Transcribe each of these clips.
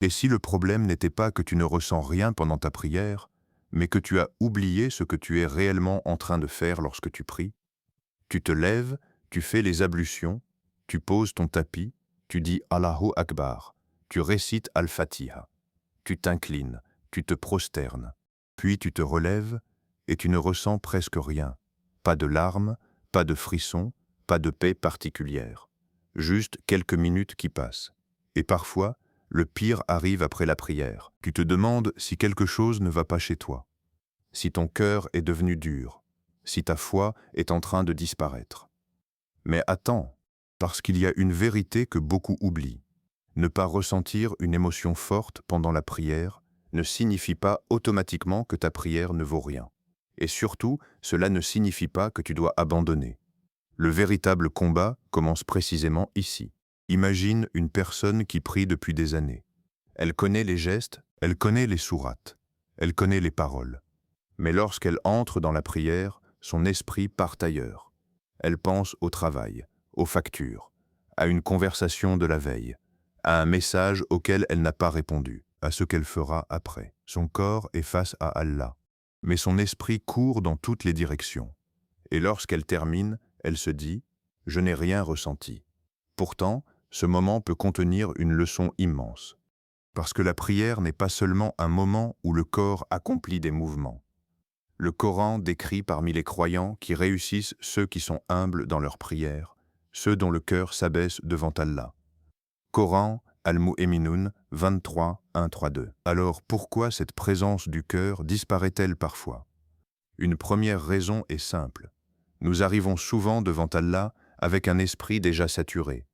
Et si le problème n'était pas que tu ne ressens rien pendant ta prière, mais que tu as oublié ce que tu es réellement en train de faire lorsque tu pries? Tu te lèves, tu fais les ablutions, tu poses ton tapis, tu dis Allahu Akbar, tu récites Al-Fatiha, tu t'inclines, tu te prosternes, puis tu te relèves et tu ne ressens presque rien. Pas de larmes, pas de frissons, pas de paix particulière. Juste quelques minutes qui passent. Et parfois, le pire arrive après la prière. Tu te demandes si quelque chose ne va pas chez toi, si ton cœur est devenu dur, si ta foi est en train de disparaître. Mais attends, parce qu'il y a une vérité que beaucoup oublient. Ne pas ressentir une émotion forte pendant la prière ne signifie pas automatiquement que ta prière ne vaut rien. Et surtout, cela ne signifie pas que tu dois abandonner. Le véritable combat commence précisément ici. Imagine une personne qui prie depuis des années. Elle connaît les gestes, elle connaît les sourates, elle connaît les paroles. Mais lorsqu'elle entre dans la prière, son esprit part ailleurs. Elle pense au travail, aux factures, à une conversation de la veille, à un message auquel elle n'a pas répondu, à ce qu'elle fera après. Son corps est face à Allah, mais son esprit court dans toutes les directions. Et lorsqu'elle termine, elle se dit « Je n'ai rien ressenti ». Pourtant, ce moment peut contenir une leçon immense. Parce que la prière n'est pas seulement un moment où le corps accomplit des mouvements. Le Coran décrit parmi les croyants qui réussissent ceux qui sont humbles dans leur prière, ceux dont le cœur s'abaisse devant Allah. Coran, Al-Mu'minun 23, 1, 3, 2. Alors pourquoi cette présence du cœur disparaît-elle parfois? Une première raison est simple. Nous arrivons souvent devant Allah avec un esprit déjà saturé.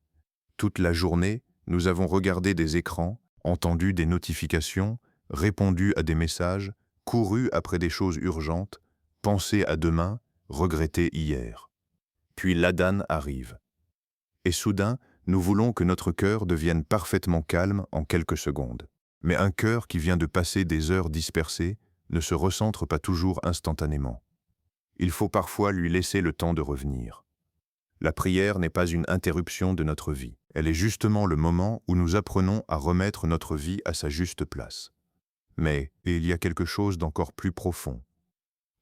Toute la journée, nous avons regardé des écrans, entendu des notifications, répondu à des messages, couru après des choses urgentes, pensé à demain, regretté hier. Puis l'adhan arrive. Et soudain, nous voulons que notre cœur devienne parfaitement calme en quelques secondes. Mais un cœur qui vient de passer des heures dispersées ne se recentre pas toujours instantanément. Il faut parfois lui laisser le temps de revenir. La prière n'est pas une interruption de notre vie. Elle est justement le moment où nous apprenons à remettre notre vie à sa juste place. Mais il y a quelque chose d'encore plus profond.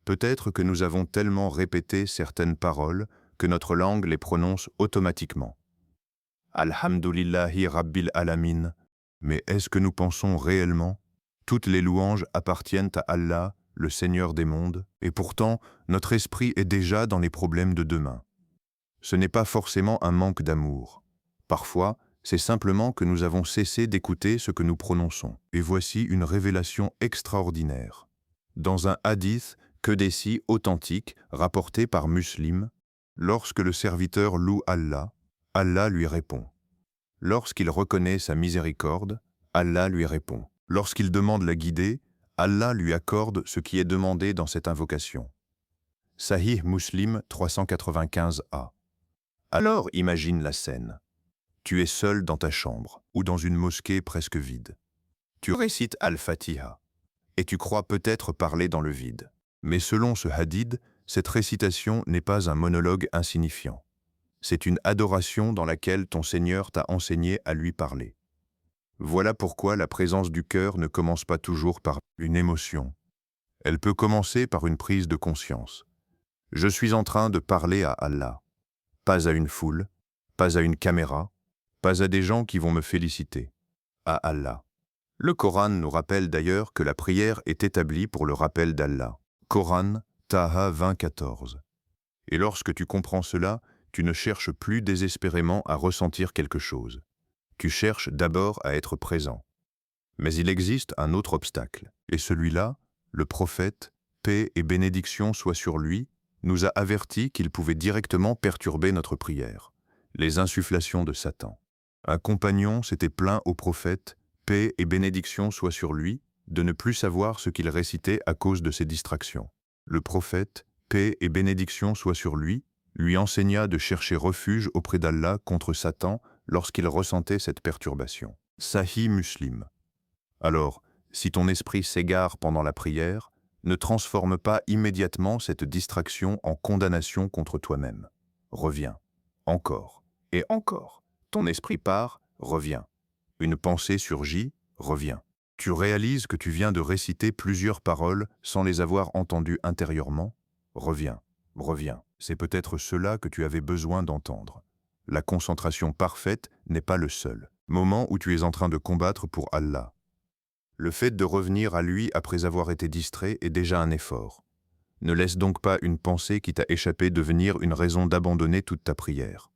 Peut-être que nous avons tellement répété certaines paroles que notre langue les prononce automatiquement. Alhamdulillahi Rabbil Alamin. Mais est-ce que nous pensons réellement? Toutes les louanges appartiennent à Allah, le Seigneur des mondes, et pourtant, notre esprit est déjà dans les problèmes de demain. Ce n'est pas forcément un manque d'amour. Parfois, c'est simplement que nous avons cessé d'écouter ce que nous prononçons. Et voici une révélation extraordinaire. Dans un hadith Qudsi authentique rapporté par Muslim, lorsque le serviteur loue Allah, Allah lui répond. Lorsqu'il reconnaît sa miséricorde, Allah lui répond. Lorsqu'il demande la guidée, Allah lui accorde ce qui est demandé dans cette invocation. Sahih Muslim 395a. Alors imagine la scène. Tu es seul dans ta chambre ou dans une mosquée presque vide. Tu récites Al-Fatiha et tu crois peut-être parler dans le vide. Mais selon ce hadith, cette récitation n'est pas un monologue insignifiant. C'est une adoration dans laquelle ton Seigneur t'a enseigné à lui parler. Voilà pourquoi la présence du cœur ne commence pas toujours par une émotion. Elle peut commencer par une prise de conscience. Je suis en train de parler à Allah, pas à une foule, pas à une caméra, pas à des gens qui vont me féliciter, à Allah. Le Coran nous rappelle d'ailleurs que la prière est établie pour le rappel d'Allah. Coran, Taha 20, 14. Et lorsque tu comprends cela, tu ne cherches plus désespérément à ressentir quelque chose. Tu cherches d'abord à être présent. Mais il existe un autre obstacle, et celui-là, le prophète, paix et bénédiction soient sur lui, nous a averti qu'il pouvait directement perturber notre prière, les insufflations de Satan. Un compagnon s'était plaint au prophète, paix et bénédiction soient sur lui, de ne plus savoir ce qu'il récitait à cause de ses distractions. Le prophète, paix et bénédiction soient sur lui enseigna de chercher refuge auprès d'Allah contre Satan lorsqu'il ressentait cette perturbation. Sahih Muslim. Alors, si ton esprit s'égare pendant la prière, ne transforme pas immédiatement cette distraction en condamnation contre toi-même. Reviens. Encore. Et encore. Ton esprit part, reviens. Une pensée surgit, reviens. Tu réalises que tu viens de réciter plusieurs paroles sans les avoir entendues intérieurement? Reviens, reviens. C'est peut-être cela que tu avais besoin d'entendre. La concentration parfaite n'est pas le seul moment où tu es en train de combattre pour Allah. Le fait de revenir à lui après avoir été distrait est déjà un effort. Ne laisse donc pas une pensée qui t'a échappé devenir une raison d'abandonner toute ta prière.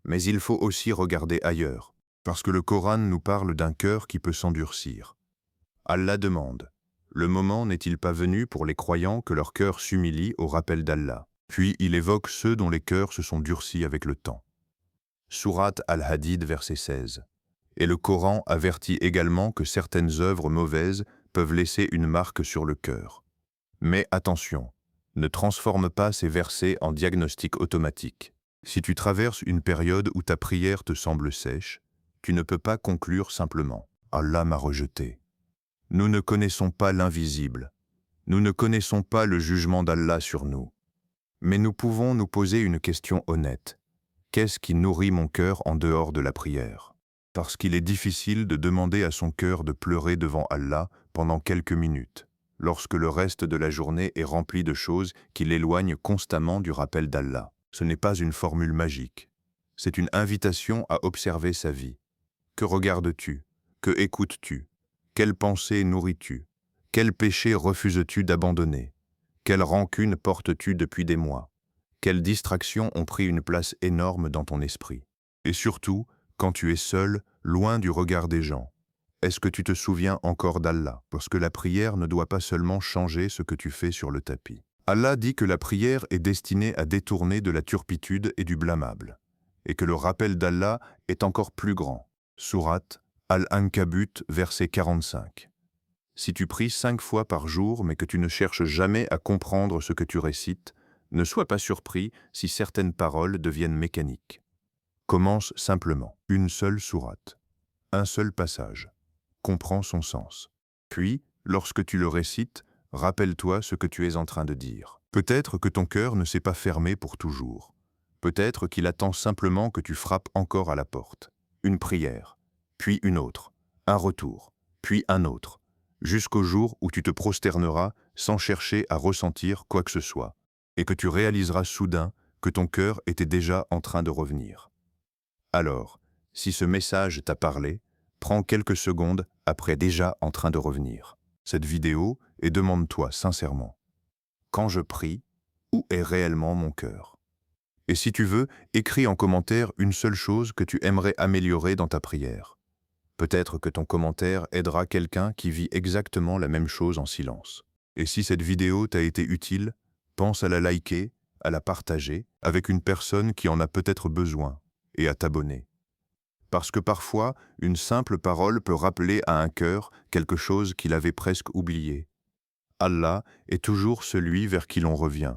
Mais il faut aussi regarder ailleurs, parce que le Coran nous parle d'un cœur qui peut s'endurcir. Allah demande, le moment n'est-il pas venu pour les croyants que leur cœur s'humilie au rappel d'Allah? Puis il évoque ceux dont les cœurs se sont durcis avec le temps. Sourate Al-Hadid, verset 16. Et le Coran avertit également que certaines œuvres mauvaises peuvent laisser une marque sur le cœur. Mais attention, ne transforme pas ces versets en diagnostic automatique. Si tu traverses une période où ta prière te semble sèche, tu ne peux pas conclure simplement « Allah m'a rejeté ». Nous ne connaissons pas l'invisible. Nous ne connaissons pas le jugement d'Allah sur nous. Mais nous pouvons nous poser une question honnête. Qu'est-ce qui nourrit mon cœur en dehors de la prière? Parce qu'il est difficile de demander à son cœur de pleurer devant Allah pendant quelques minutes, lorsque le reste de la journée est rempli de choses qui l'éloignent constamment du rappel d'Allah. Ce n'est pas une formule magique. C'est une invitation à observer sa vie. Que regardes-tu? Que écoutes-tu? Quelle pensée nourris-tu? Quel péché refuses-tu d'abandonner? Quelle rancune portes-tu depuis des mois? Quelles distractions ont pris une place énorme dans ton esprit? Et surtout, quand tu es seul, loin du regard des gens, est-ce que tu te souviens encore d'Allah? Parce que la prière ne doit pas seulement changer ce que tu fais sur le tapis. Allah dit que la prière est destinée à détourner de la turpitude et du blâmable, et que le rappel d'Allah est encore plus grand. Sourate Al-Ankabut, verset 45. Si tu pries 5 fois par jour, mais que tu ne cherches jamais à comprendre ce que tu récites, ne sois pas surpris si certaines paroles deviennent mécaniques. Commence simplement, une seule sourate, un seul passage. Comprends son sens. Puis, lorsque tu le récites, rappelle-toi ce que tu es en train de dire. Peut-être que ton cœur ne s'est pas fermé pour toujours. Peut-être qu'il attend simplement que tu frappes encore à la porte. Une prière, puis une autre, un retour, puis un autre, jusqu'au jour où tu te prosterneras sans chercher à ressentir quoi que ce soit, et que tu réaliseras soudain que ton cœur était déjà en train de revenir. Alors, si ce message t'a parlé, prends quelques secondes après déjà en train de revenir cette vidéo et demande-toi sincèrement, quand je prie, où est réellement mon cœur? Et si tu veux, écris en commentaire une seule chose que tu aimerais améliorer dans ta prière. Peut-être que ton commentaire aidera quelqu'un qui vit exactement la même chose en silence. Et si cette vidéo t'a été utile, pense à la liker, à la partager avec une personne qui en a peut-être besoin et à t'abonner. Parce que parfois, une simple parole peut rappeler à un cœur quelque chose qu'il avait presque oublié. Allah est toujours celui vers qui l'on revient.